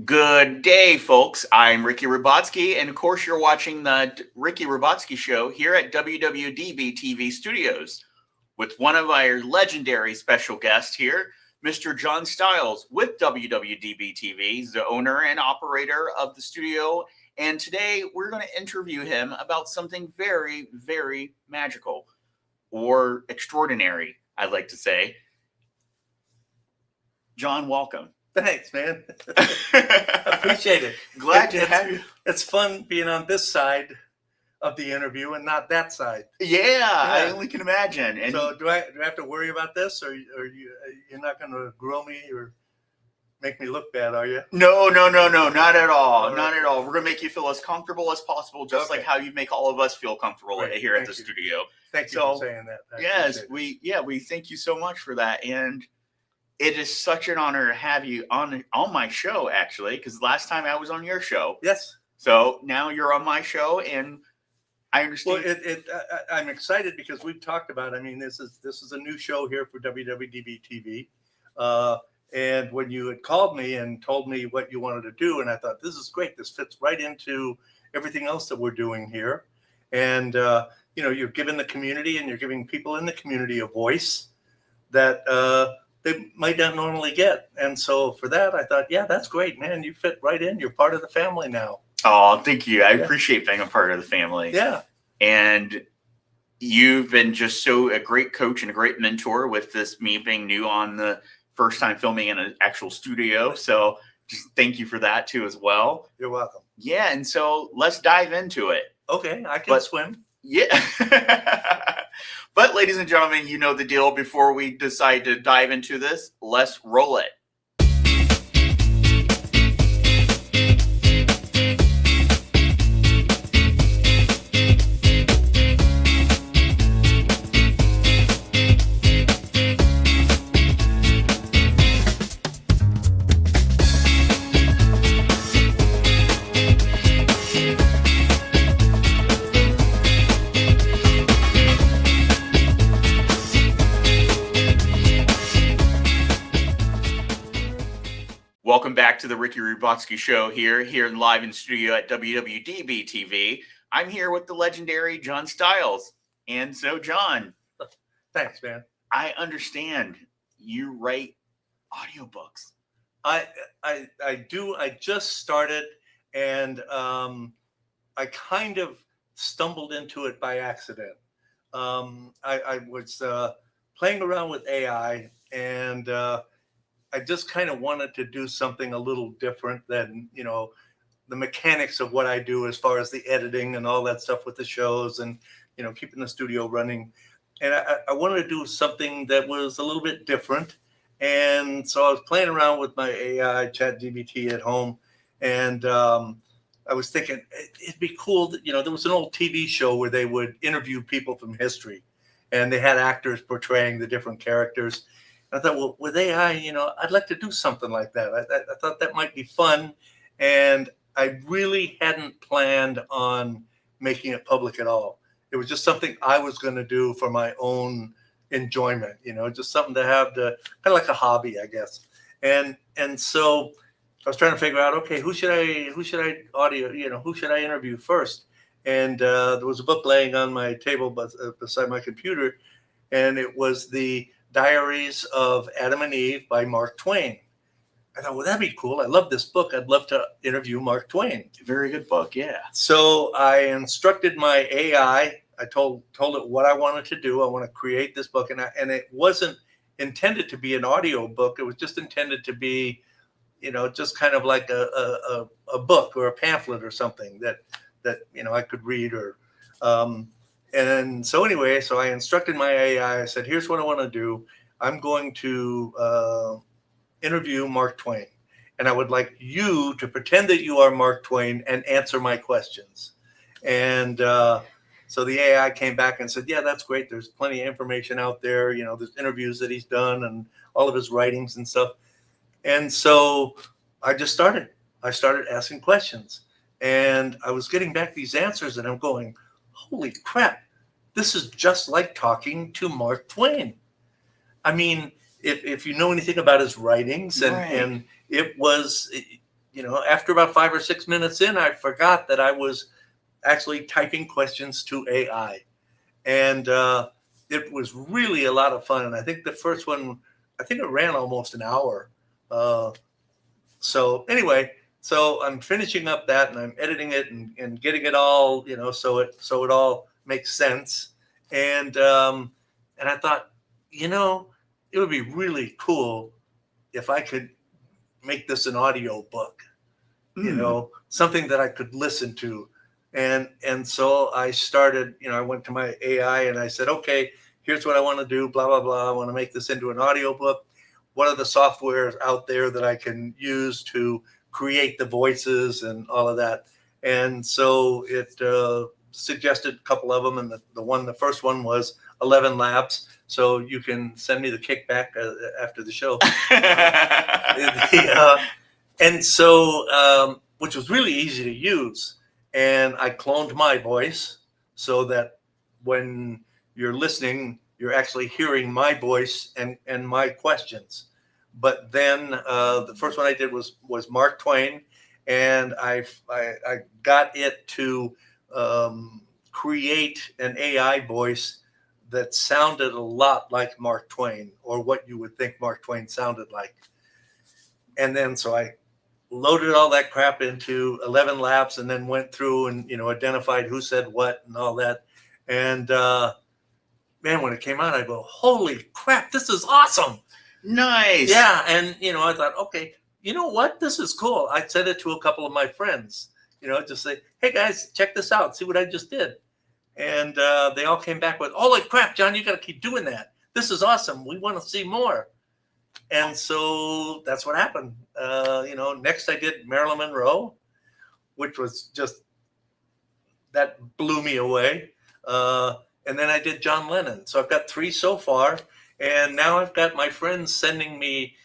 Good day, folks. I'm Ricky Robotski, and of course, you're watching the Ricky Robotski Show here at WWDBTV Studios with one of our legendary special guests here, Mr. John Stiles with WWDBTV. He's the owner and operator of the studio, and today we're going to interview him about something very, very magical or extraordinary, I'd like to say. John, welcome. Thanks, man. I appreciate it. Glad to have you. It's fun being on this side of the interview and not that side. Yeah, I only can imagine. And so, do I have to worry about this, or you're not going to grill me or make me look bad, are you? No, not at all. Right. Not at all. We're going to make you feel as comfortable as possible, just like how you make all of us feel comfortable here at the studio. Thank you for saying that. We thank you so much for that. And it is such an honor to have you on my show, actually, because last time I was on your show. Yes. So now you're on my show, and I understand. Well, I'm excited because we've talked about. I mean, this is a new show here for WWDBTV, and when you had called me and told me what you wanted to do, and I thought this is great. This fits right into everything else that we're doing here, and you're giving the community and you're giving people in the community a voice that they might not normally get. And so for that, I thought, yeah, that's great, man. You fit right in. You're part of the family now. Oh, thank you. I appreciate being a part of the family. Yeah. And you've been just a great coach and a great mentor with this, me being new on the first time filming in an actual studio. So just thank you for that too, as well. You're welcome. Yeah. And so let's dive into it. Okay. I can swim. Yeah. But ladies and gentlemen, you know the deal. Before we decide to dive into this, let's roll it. Welcome back to the Ricky Robotski Show here live in studio at WWDBTV. I'm here with the legendary John Stiles. And so, John. Thanks, man. I understand you write audiobooks. I do. I just started, and I kind of stumbled into it by accident. I was playing around with AI, and I just kind of wanted to do something a little different than, the mechanics of what I do as far as the editing and all that stuff with the shows and, keeping the studio running. And I wanted to do something that was a little bit different. And so I was playing around with my AI ChatGPT at home. And I was thinking it'd be cool that, there was an old TV show where they would interview people from history. And they had actors portraying the different characters. I thought, well, with AI, I'd like to do something like that. I thought that might be fun. And I really hadn't planned on making it public at all. It was just something I was going to do for my own enjoyment, just something to have kind of like a hobby, I guess. And so I was trying to figure out, okay, who should I interview first? And there was a book laying on my table beside my computer, and it was the Diaries of Adam and Eve by Mark Twain. I thought, well, that'd be cool. I love this book. I'd love to interview Mark Twain. Very good book, yeah. So I instructed my AI. I told it what I wanted to do. I want to create this book, and it wasn't intended to be an audio book. It was just intended to be, just kind of like a book or a pamphlet or something that I could read or. And so anyway, so I instructed my AI. I said, here's what I want to do. I'm going to interview Mark Twain. And I would like you to pretend that you are Mark Twain and answer my questions. And so the AI came back and said, yeah, that's great. There's plenty of information out there. There's interviews that he's done and all of his writings and stuff. And so I started asking questions. And I was getting back these answers, and I'm going, holy crap. This is just like talking to Mark Twain. I mean, if you know anything about his writings, and it was after about 5 or 6 minutes in, I forgot that I was actually typing questions to AI. And it was really a lot of fun. And I think the first one, it ran almost an hour. So anyway, so I'm finishing up that and I'm editing it and getting it all, so it all makes sense. And I thought, it would be really cool if I could make this an audio book, something that I could listen to. And so I started, I went to my AI and I said, okay, here's what I want to do, blah, blah, blah. I want to make this into an audio book. What are the softwares out there that I can use to create the voices and all of that? And so it suggested a couple of them. And the first one was 11 Labs. So you can send me the kickback after the show. And so, which was really easy to use. And I cloned my voice so that when you're listening, you're actually hearing my voice and my questions. But then the first one I did was Mark Twain, and I got it to create an AI voice that sounded a lot like Mark Twain, or what you would think Mark Twain sounded like. And then so I loaded all that crap into 11 Labs and then went through and, identified who said what and all that. And man, when it came out, I go, holy crap, this is awesome. Nice. Yeah. And, I thought, okay, you know what? This is cool. I sent it to a couple of my friends, just say, hey guys, check this out. See what I just did. And they all came back with, holy crap, John, you got to keep doing that. This is awesome. We want to see more. And so that's what happened. Next I did Marilyn Monroe, which was that blew me away. And then I did John Lennon. So I've got 3 so far. And now I've got my friends sending me,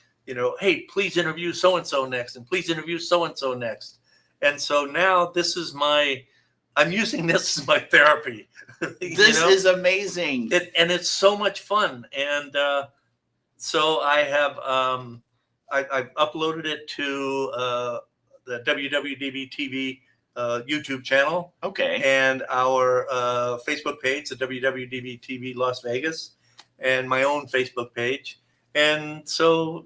hey, please interview so-and-so next, and please interview so-and-so next. And so now this is I'm using this as my therapy. This is amazing. And it's so much fun. And so I have I've uploaded it to the WWDBTV YouTube channel. Okay. And our Facebook page, the WWDBTV Las Vegas, and my own Facebook page. And so,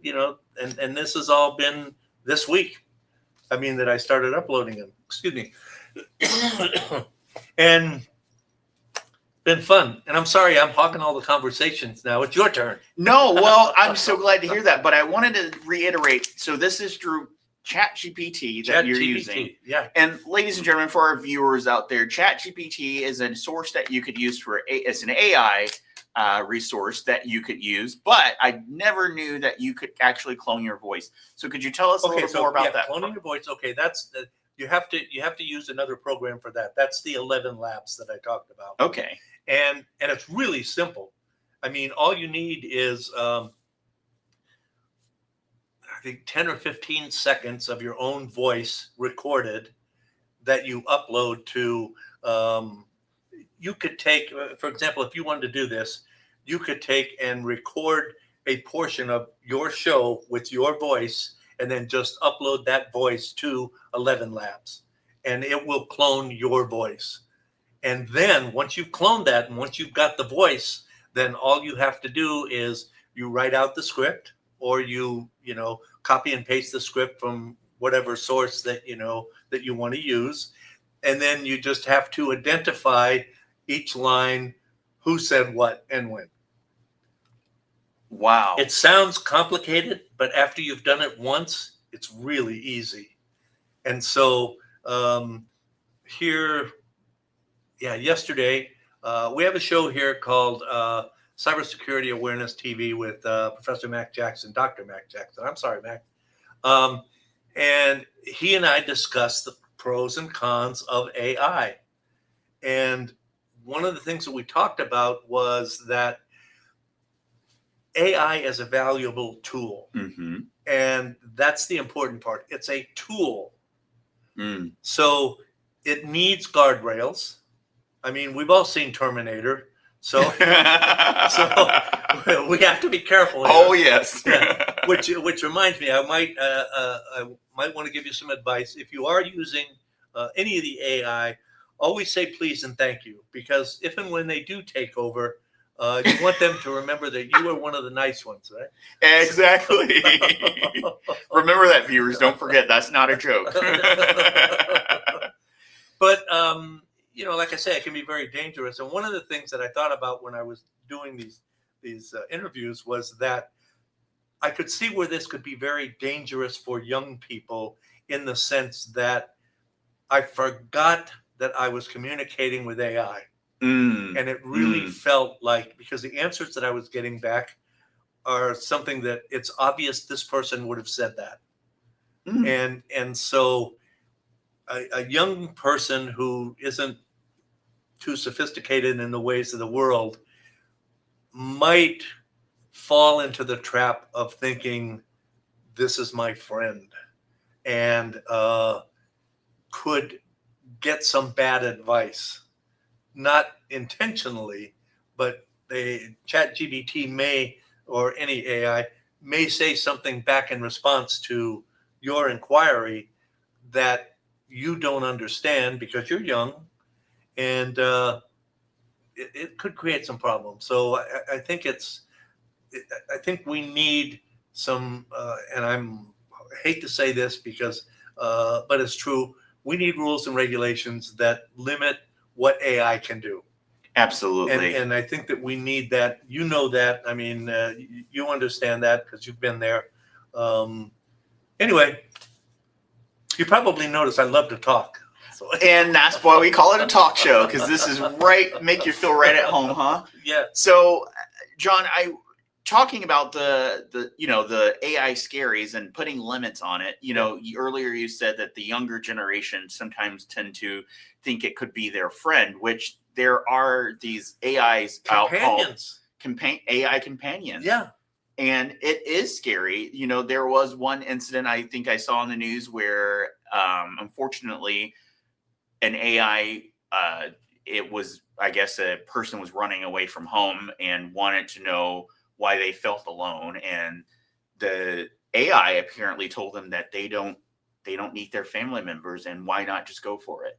and this has all been this week. That I started uploading them. Excuse me. And been fun. And I'm sorry, I'm hogging all the conversations now. It's your turn. No, well, I'm so glad to hear that. But I wanted to reiterate. So this is through ChatGPT that you're using. Yeah. And ladies and gentlemen, for our viewers out there, ChatGPT is a source that you could use it's an AI resource that you could use. But I never knew that you could actually clone your voice. So could you tell us a little more about that? Cloning your voice. Okay, that's you have to use another program for that. That's the 11 Labs that I talked about. Okay. And it's really simple. All you need is I think 10 or 15 seconds of your own voice recorded that you upload to. You could take, for example, if you wanted to do this, you could take and record a portion of your show with your voice, and then just upload that voice to 11 Labs, and it will clone your voice. And then once you've cloned that, and once you've got the voice, then all you have to do is you write out the script, or you copy and paste the script from whatever source that you want to use. And then you just have to identify each line, who said what and when. Wow. It sounds complicated, but after you've done it once, it's really easy. And so yesterday, we have a show here called Cybersecurity Awareness TV with Professor Mac Jackson, Dr. Mac Jackson. I'm sorry, Mac. And he and I discussed the pros and cons of AI. And one of the things that we talked about was that AI is a valuable tool. Mm-hmm. And that's the important part. It's a tool. Mm. So it needs guardrails. We've all seen Terminator. So we have to be careful here. Oh yes. Yeah. Which reminds me, I might want to give you some advice. If you are using any of the AI, always say please and thank you, because if and when they do take over, you want them to remember that you were one of the nice ones, right? Exactly. Remember that, viewers. Don't forget, that's not a joke. But like I say, it can be very dangerous. And one of the things that I thought about when I was doing these interviews was that I could see where this could be very dangerous for young people, in the sense that I forgot that I was communicating with AI. And it really felt like, because the answers that I was getting back are something that it's obvious this person would have said that. And so a young person who isn't too sophisticated in the ways of the world might fall into the trap of thinking this is my friend, and could get some bad advice, not intentionally, but ChatGPT may, or any AI may say something back in response to your inquiry that you don't understand because you're young, and it could create some problems. So I think I think we need some, and I hate to say this because, but it's true. We need rules and regulations that limit what AI can do. Absolutely. And I think that we need that. You know that. I mean, you understand that because you've been there. Anyway, you probably noticed I love to talk. So. And that's why we call it a talk show, because this is make you feel right at home, huh? Yeah. So, John, talking about the AI scaries and putting limits on it. Earlier you said that the younger generation sometimes tend to think it could be their friend, which there are these AIs companions. AI companions. Yeah. And it is scary. There was one incident I think I saw in the news where, unfortunately, an AI, it was, I guess, a person was running away from home and wanted to know why they felt alone. And the AI apparently told them that they don't need their family members, and why not just go for it.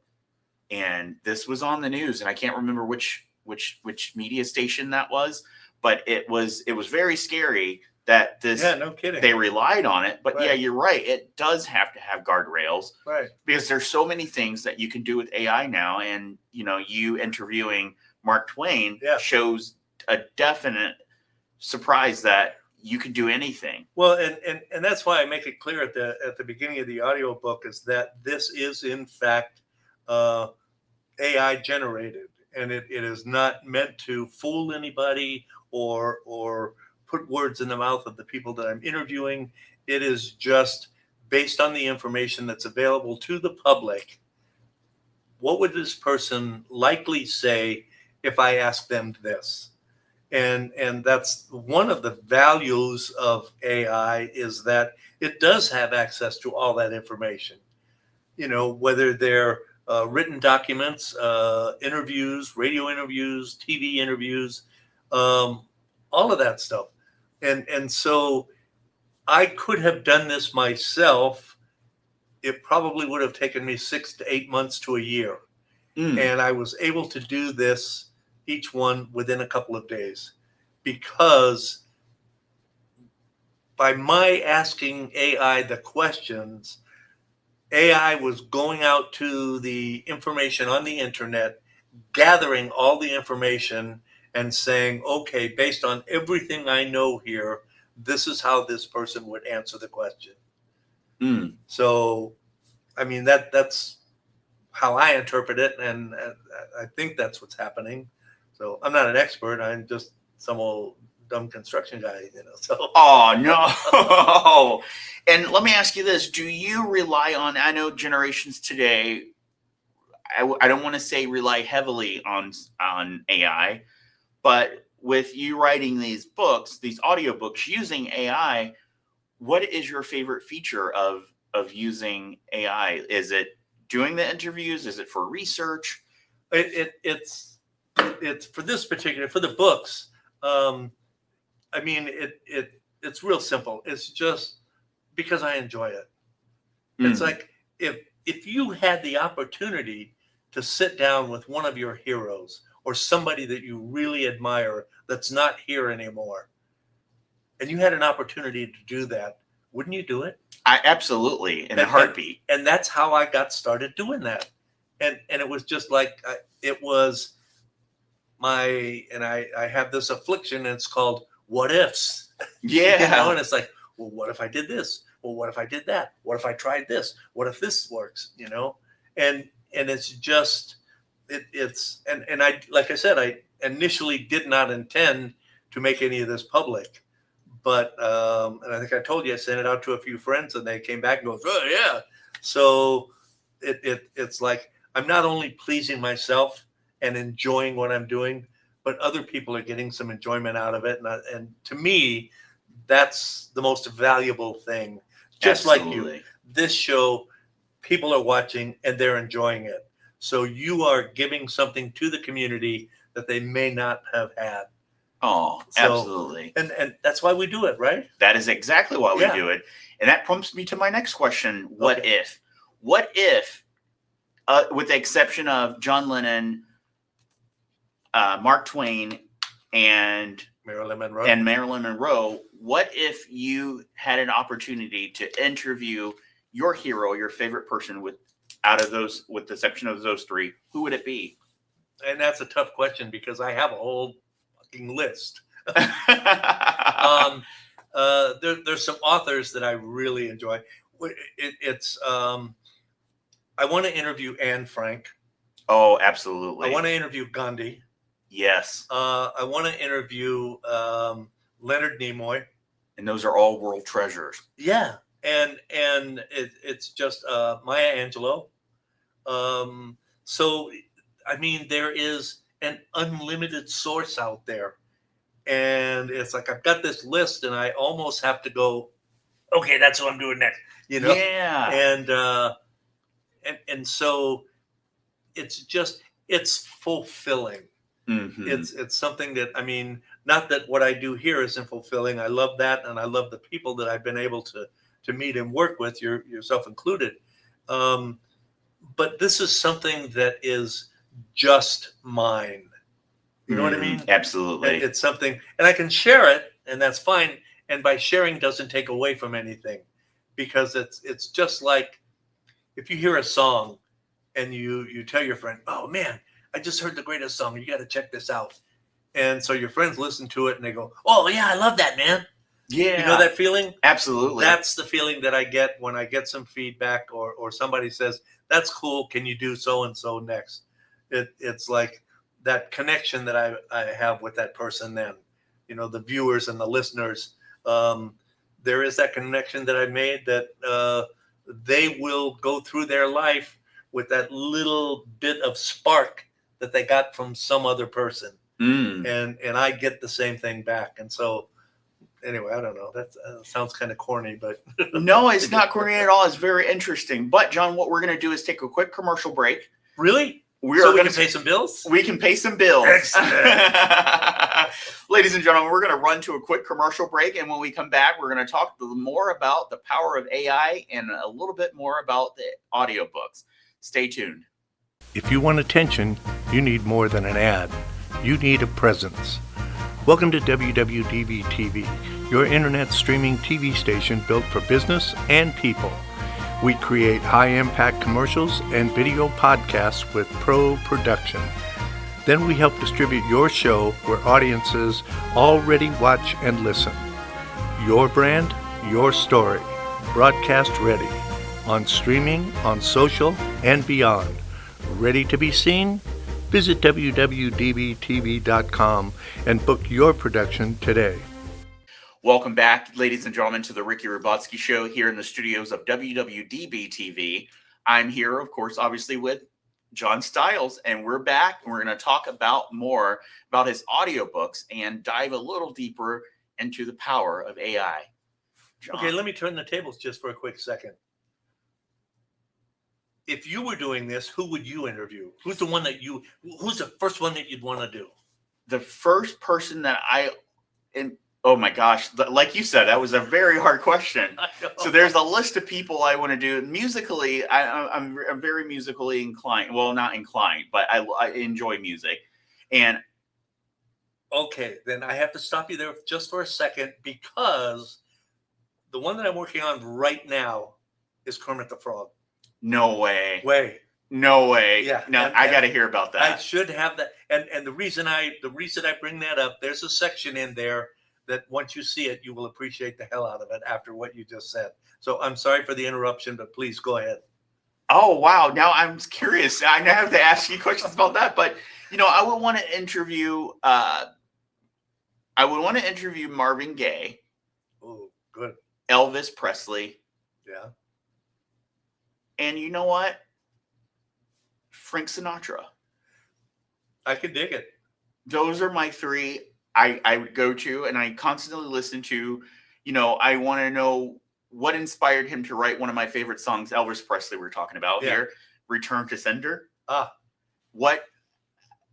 And this was on the news, and I can't remember which media station that was, but it was very scary that this, no kidding, they relied on it. But right. Yeah, you're right. It does have to have guardrails, right? Because there's so many things that you can do with AI now. And, you interviewing Mark Twain shows a definite surprise that you can do anything. Well, and that's why I make it clear at the beginning of the audiobook is that this is in fact AI generated, and it is not meant to fool anybody or put words in the mouth of the people that I'm interviewing. It is just based on the information that's available to the public. What would this person likely say if I asked them this? And that's one of the values of AI, is that it does have access to all that information. Whether they're written documents, interviews, radio interviews, TV interviews, all of that stuff. And so I could have done this myself. It probably would have taken me 6 to 8 months to a year. And I was able to do this, each one, within a couple of days, because by my asking AI the questions, AI was going out to the information on the internet, gathering all the information and saying, okay, based on everything I know here, this is how this person would answer the question. So, I mean, that's how I interpret it, and I think that's what's happening. So I'm not an expert. I'm just some old dumb construction guy, So. Oh no! And let me ask you this: do you rely on? I know generations today. I don't want to say rely heavily on AI, but with you writing these books, these audiobooks using AI, what is your favorite feature of using AI? Is it doing the interviews? Is it for research? It's it's for the books. I mean, it's real simple. It's just because I enjoy it. It's like if you had the opportunity to sit down with one of your heroes or somebody that you really admire that's not here anymore, and you had an opportunity to do that, wouldn't you do it? I absolutely, in a heartbeat. And that's how I got started doing that. And it was just like it was I have this affliction, and it's called what ifs. Yeah. And it's like, well, what if I did this? Well, what if I did that? What if I tried this? What if this works? And it's just and I, like I said, I initially did not intend to make any of this public, but and I think I told you I sent it out to a few friends, and they came back and goes, oh yeah. So it's like I'm not only pleasing myself and enjoying what I'm doing, but other people are getting some enjoyment out of it, and to me, that's the most valuable thing. Just Absolutely. like you, this show, people are watching and they're enjoying it. So you are giving something to the community that they may not have had. Oh, absolutely. And that's why we do it, right? That is exactly why we do it. And that prompts me to my next question. What if, with the exception of John Lennon, Mark Twain, and Marilyn Monroe. What if you had an opportunity to interview your hero, your favorite person with the exception of those three? Who would it be? And that's a tough question because I have a whole fucking list. There's some authors that I really enjoy. I want to interview Anne Frank. Oh, absolutely. I want to interview Gandhi. Yes. I want to interview Leonard Nimoy. And those are all world treasures. Yeah. And it's just Maya Angelou. So, I mean, there is an unlimited source out there. And it's like I've got this list and I almost have to go, okay, that's what I'm doing next. Yeah. And so it's fulfilling. Mm-hmm. It's something that, I mean, not that what I do here isn't fulfilling. I love that, and I love the people that I've been able to meet and work with, yourself included. But this is something that is just mine. You know what I mean? Absolutely. It's something, and I can share it, and that's fine. And by sharing doesn't take away from anything, because it's just like if you hear a song and you tell your friend, oh man, I just heard the greatest song. You got to check this out. And so your friends listen to it and they go, oh yeah, I love that, man. Yeah. You know that feeling? Absolutely. That's the feeling that I get when I get some feedback or somebody says, that's cool. Can you do so-and-so next? It's like that connection that I have with that person then, the viewers and the listeners. There is that connection that I made that they will go through their life with that little bit of spark that they got from some other person. And I get the same thing back. And so anyway, I don't know. That sounds kind of corny, but no, it's not corny at all. It's very interesting. But John, what we're going to do is take a quick commercial break. Really? We can pay some bills? We can pay some bills. Excellent. Ladies and gentlemen, we're going to run to a quick commercial break. And when we come back, we're going to talk more about the power of AI and a little bit more about the audiobooks. Stay tuned. If you want attention, you need more than an ad. You need a presence. Welcome to WWDBTV, your internet streaming TV station built for business and people. We create high-impact commercials and video podcasts with pro production. Then we help distribute your show where audiences already watch and listen. Your brand, your story. Broadcast ready. On streaming, on social, and beyond. Ready to be seen? Visit WWDBTV.com and book your production today. Welcome back, ladies and gentlemen, to the Ricky Robotski Show here in the studios of WWDBTV. I'm here, of course, obviously with John Stiles, and we're back, and we're going to talk more about his audiobooks and dive a little deeper into the power of AI. John. Okay, let me turn the tables just for a quick second. if you were doing this, who would you interview? Who's the first one that you'd want to do? The first person that oh my gosh, like you said, that was a very hard question. So there's a list of people I want to do. Musically, I'm very musically inclined. Well, not inclined, but I enjoy music. And okay, then I have to stop you there just for a second, because the one that I'm working on right now is Kermit the Frog. no way. No way. Yeah. No, I got to hear about that. I should have that. And the reason I bring that up, there's a section in there that once you see it, you will appreciate the hell out of it after what you just said. So I'm sorry for the interruption, but please go ahead. Oh, wow. Now I'm curious. I now have to ask you questions about that. But, I would want to interview Marvin Gaye. Oh, good. Elvis Presley. Yeah. And you know what? Frank Sinatra. I can dig it. Those are my three I would go to, and I constantly listen to. I want to know what inspired him to write one of my favorite songs, Elvis Presley, we're talking about here, Return to Sender. What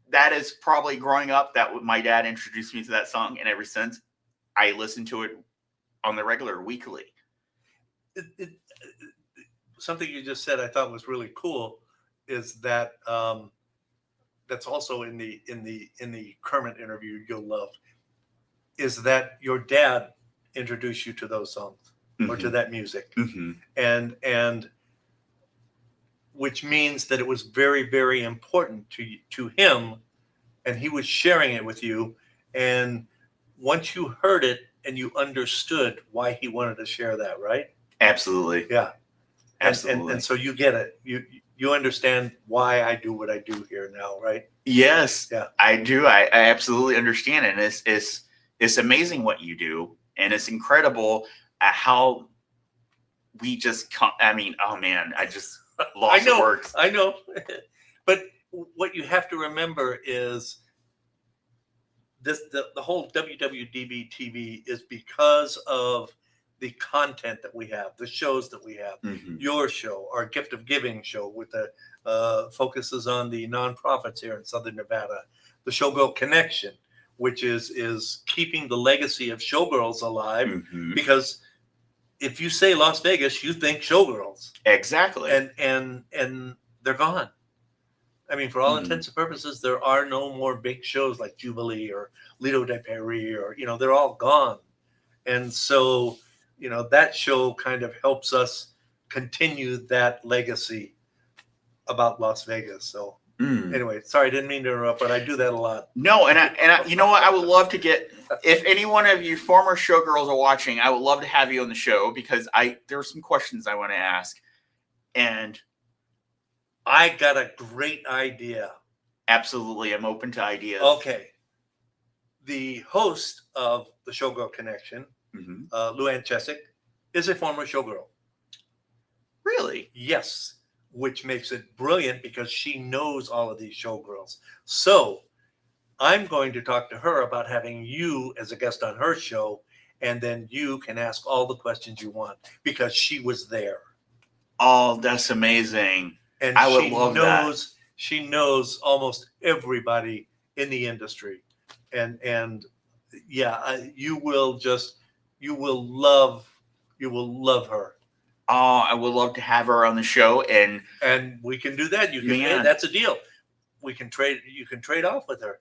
that is probably growing up, that my dad introduced me to that song, and ever since I listen to it on the regular, weekly. Something you just said I thought was really cool is that that's also in the Kermit interview you'll love, is that your dad introduced you to those songs or to that music, and which means that it was very, very important to him, and he was sharing it with you, and once you heard it and you understood why he wanted to share that, right? Absolutely. Yeah. Absolutely. And so you get it. You understand why I do what I do here now, right? Yes. Yeah. I do. I absolutely understand it. And it's amazing what you do. And it's incredible at how we just oh man, I just lost the words. I know. But what you have to remember is the whole WWDBTV is because of the content that we have, the shows that we have. Your show, our Gift of Giving show, with the focuses on the nonprofits here in Southern Nevada. The Showgirl Connection, which is keeping the legacy of showgirls alive, because if you say Las Vegas, you think showgirls. Exactly. And they're gone. I mean, for all intents and purposes, there are no more big shows like Jubilee or Lido de Paris, or they're all gone. And so that show kind of helps us continue that legacy about Las Vegas. So anyway, sorry, I didn't mean to interrupt, but I do that a lot. No, and I you know what? I would love to get, if any one of you former showgirls are watching, I would love to have you on the show, because there are some questions I want to ask. And I got a great idea. Absolutely. I'm open to ideas. Okay. The host of the Showgirl Connection, Luann Chesick, is a former showgirl. Really? Yes, which makes it brilliant because she knows all of these showgirls. So I'm going to talk to her about having you as a guest on her show, and then you can ask all the questions you want because she was there. Oh, that's amazing. And I would love that. She knows almost everybody in the industry. And yeah, you will love her. Oh, I would love to have her on the show, and we can do that. Hey, that's a deal. You can trade off with her.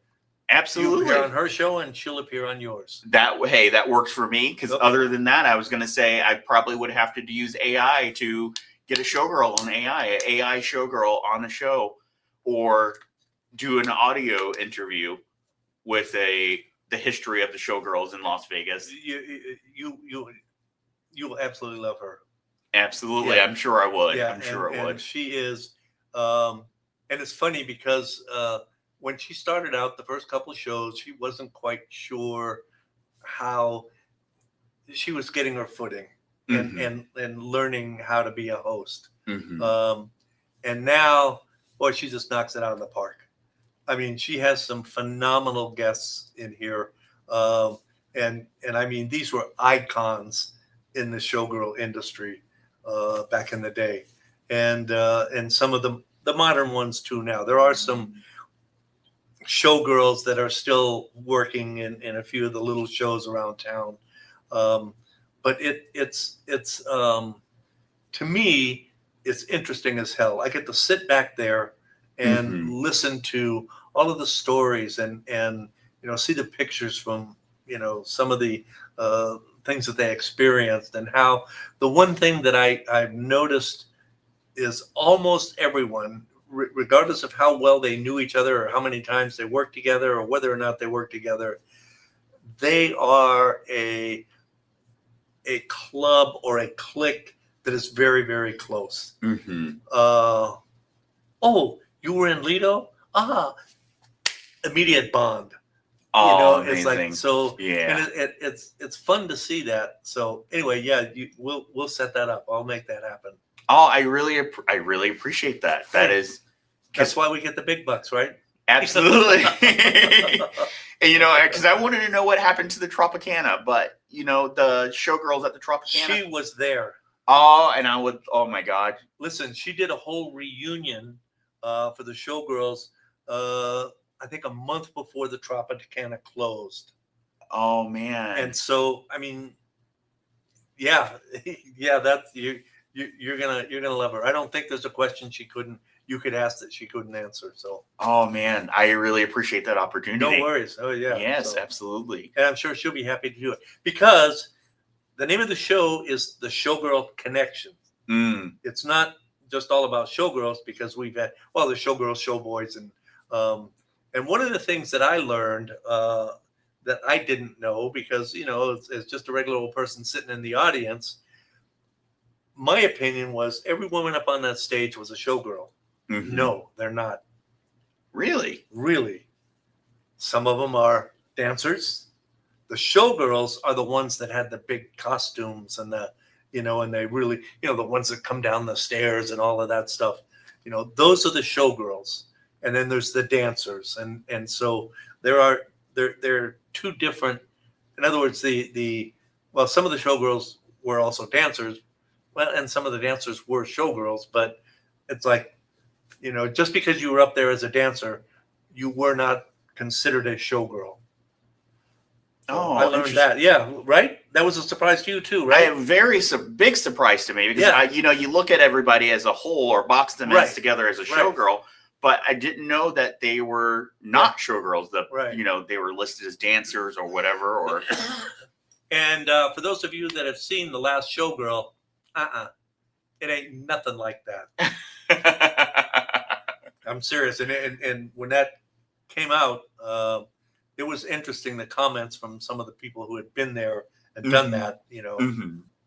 Absolutely. You appear on her show and she'll appear on yours. That works for me, because other than that, I was going to say I probably would have to use AI to get a showgirl on an AI showgirl on the show, or do an audio interview with the history of the showgirls in Las Vegas. You will absolutely love her. Absolutely. Yeah. I'm sure I would. Yeah, I'm sure I would. And she is, and it's funny because when she started out, the first couple of shows, she wasn't quite sure how she was getting her footing and learning how to be a host. And now, boy, she just knocks it out of the park. I mean, she has some phenomenal guests in here. And I mean, these were icons in the showgirl industry back in the day. and some of the modern ones too. Now there are some showgirls that are still working in a few of the little shows around town, but it's to me it's interesting as hell. I get to sit back there and listen to all of the stories and see the pictures from some of the things that they experienced, and how the one thing that I've noticed is almost everyone, regardless of how well they knew each other or how many times they worked together or whether or not they worked together, they are a club or a clique that is very, very close. Oh, you were in Lido? Immediate bond. Oh, it's amazing. like, so Yeah. and it's fun to see that. So anyway, yeah, we'll set that up. I'll make that happen. Oh, I really appreciate that. That's why we get the big bucks, right? Absolutely. And because I wanted to know what happened to the Tropicana, but the showgirls at the Tropicana. She was there. Oh, and oh my God. Listen, she did a whole reunion for the showgirls. I think a month before the Tropicana closed. Oh man. And so, I mean, yeah, that's you're gonna love her. I don't think there's a question you could ask that she couldn't answer. So. Oh man, I really appreciate that opportunity. No worries. Oh yeah. Yes, absolutely. And I'm sure she'll be happy to do it, because the name of the show is The Showgirl Connection. It's not just all about showgirls, because we've had the showgirls, showboys, and one of the things that I learned that I didn't know, because it's just a regular old person sitting in the audience. My opinion was every woman up on that stage was a showgirl. No, they're not. Really? Really. Some of them are dancers. The showgirls are the ones that had the big costumes and and they really, the ones that come down the stairs and all of that stuff. Those are the showgirls. And then there's the dancers. And so they're two different. In other words, some of the showgirls were also dancers. Well, and some of the dancers were showgirls, but it's like, just because you were up there as a dancer, you were not considered a showgirl. Oh, I learned that. Yeah, right? That was a surprise to you too, right? A big surprise to me, because you look at everybody as a whole, or box them as together as a showgirl, but I didn't know that they were not showgirls. They were listed as dancers or whatever. Or and for those of you that have seen The Last Showgirl, it ain't nothing like that. I'm serious. And when that came out, it was interesting, the comments from some of the people who had been there and done that,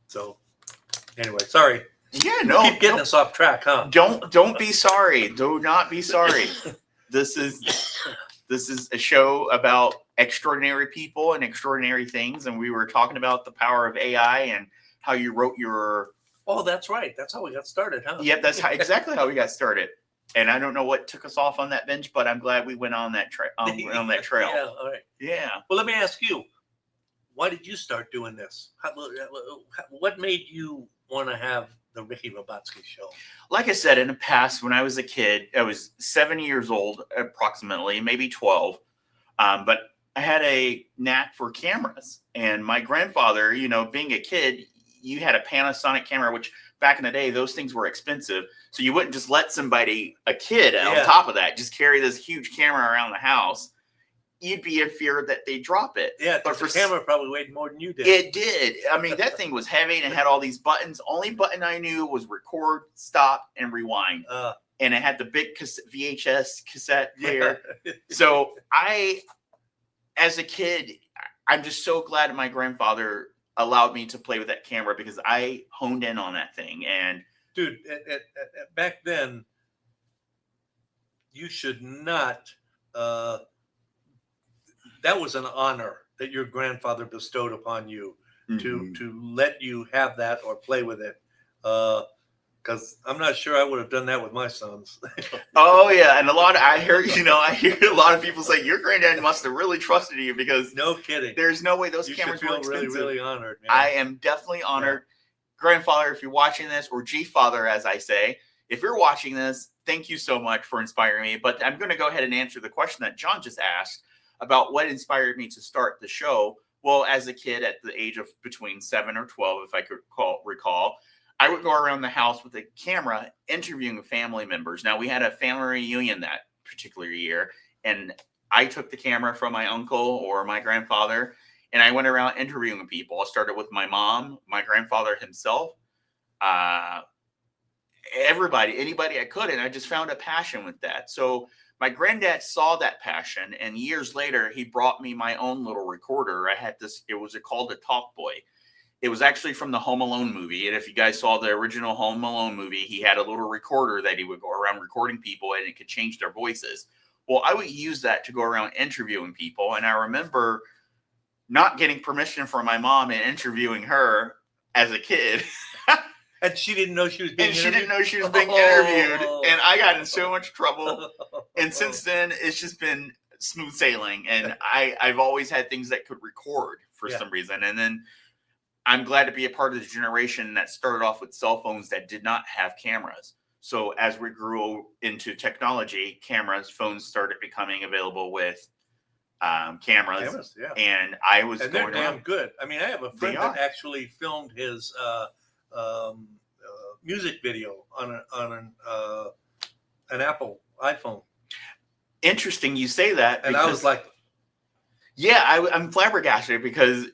So anyway, sorry. Yeah, no. Keep getting us off track, huh? Don't be sorry. Do not be sorry. This is a show about extraordinary people and extraordinary things, and we were talking about the power of AI and how you wrote your. Oh, that's right. That's how we got started, huh? Yep, that's exactly how we got started. And I don't know what took us off on that bench, but I'm glad we went on that trail. On that trail. Yeah. All right. Yeah. Well, let me ask you, why did you start doing this? What made you want to have the Ricky Robotski Show? Like I said, in the past, when I was a kid, I was 7 years old, approximately, maybe 12. But I had a knack for cameras, and my grandfather, being a kid, you had a Panasonic camera, which back in the day, those things were expensive. So you wouldn't just let a kid on top of that, just carry this huge camera around the house. You'd be in fear that they drop it. Yeah, but the camera probably weighed more than you did. It did. I mean, that thing was heavy and it had all these buttons. Only button I knew was record, stop, and rewind. And it had the big VHS cassette player. Yeah. So as a kid, I'm just so glad my grandfather allowed me to play with that camera, because I honed in on that thing. And dude, back then, you should not. That was an honor that your grandfather bestowed upon you to let you have that or play with it. Because I'm not sure I would have done that with my sons. Oh yeah, and I hear a lot of people say your granddad must have really trusted you, because no kidding, there's no way those cameras were expensive. Really, really honored. Man. I am definitely honored, grandfather. If you're watching this, or G-father, as I say, if you're watching this, thank you so much for inspiring me. But I'm going to go ahead and answer the question that John just asked about what inspired me to start the show. Well, as a kid at the age of between 7 or 12, if I could recall, I would go around the house with a camera interviewing family members. Now, we had a family reunion that particular year, and I took the camera from my uncle or my grandfather, and I went around interviewing people. I started with my mom, my grandfather himself, anybody I could, and I just found a passion with that. So my granddad saw that passion, and years later, he brought me my own little recorder. I had this, it was called a Talk Boy. It was actually from the Home Alone movie. And if you guys saw the original Home Alone movie, he had a little recorder that he would go around recording people, and it could change their voices. Well, I would use that to go around interviewing people. And I remember not getting permission from my mom and interviewing her as a kid. And she didn't know she was being interviewed? She didn't know she was being interviewed. And I got in so much trouble. And since then, it's just been smooth sailing. And I've always had things that could record for some reason. And then I'm glad to be a part of the generation that started off with cell phones that did not have cameras. So as we grew into technology, phones started becoming available with cameras. And I was they're damn good. I mean, I have a friend that actually filmed his music video on an Apple iPhone. Interesting you say that. And I was like, I'm flabbergasted because,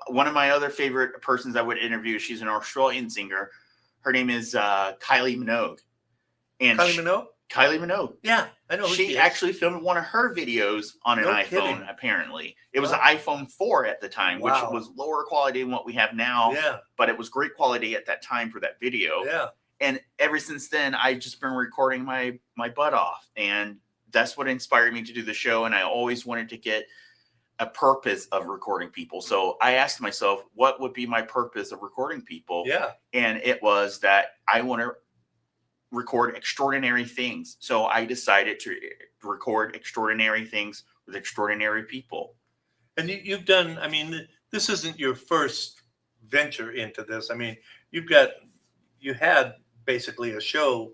one of my other favorite persons I would interview, she's an Australian singer. Her name is Kylie Minogue. And Kylie Minogue. Yeah, I know. She actually filmed one of her videos on an iPhone, apparently. It was an iPhone 4 at the time, which was lower quality than what we have now. Yeah. But it was great quality at that time for that video. Yeah. And ever since then, I've just been recording my butt off. And that's what inspired me to do the show. And I always wanted to get a purpose of recording people. So I asked myself, what would be my purpose of recording people? Yeah. And it was that I want to record extraordinary things. So I decided to record extraordinary things with extraordinary people. And you've done, I mean, this isn't your first venture into this. I mean, you had basically a show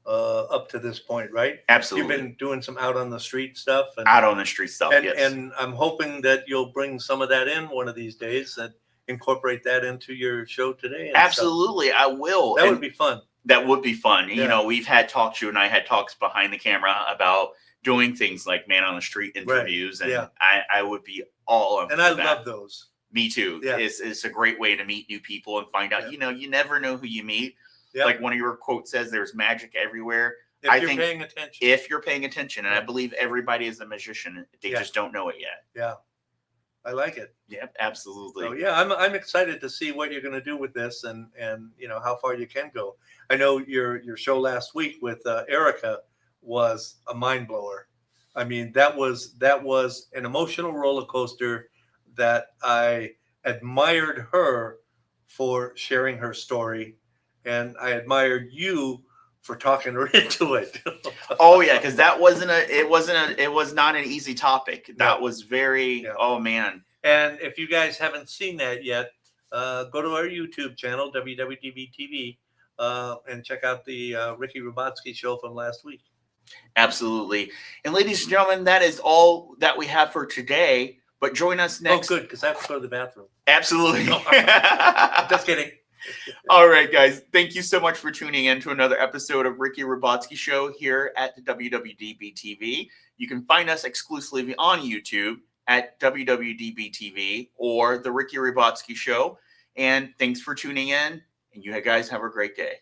up to this point, right? Absolutely. You've been doing some out on the street stuff. Yes. And I'm hoping that you'll bring some of that in one of these days and incorporate that into your show today. Absolutely, I will. That would be fun. That would be fun. Yeah. We've had talks, you and I had talks behind the camera about doing things like man on the street interviews. Right. And I would be all up for that. Love those. Me too. Yeah. It's a great way to meet new people and find out, you never know who you meet. Yeah. Like one of your quotes says, there's magic everywhere. If you're paying attention. If you're paying attention. And I believe everybody is a magician. They just don't know it yet. Yeah. I like it. Yep, absolutely. So yeah, I'm excited to see what you're going to do with this and how far you can go. I know your show last week with Erica was a mind blower. I mean, that was an emotional roller coaster that I admired her for sharing her story, and I admired you for talking her into it. Oh yeah, because it was not an easy topic. That was very oh man. And if you guys haven't seen that yet, go to our YouTube channel, WWDBTV, and check out the Ricky Robotski show from last week. Absolutely. And ladies and gentlemen, that is all that we have for today. But join us next. Oh, good, because I have to go to the bathroom. Absolutely. No, just kidding. All right, guys. Thank you so much for tuning in to another episode of Ricky Robotski Show here at the WWDBTV. You can find us exclusively on YouTube at WWDBTV or the Ricky Robotski Show. And thanks for tuning in. And you guys have a great day.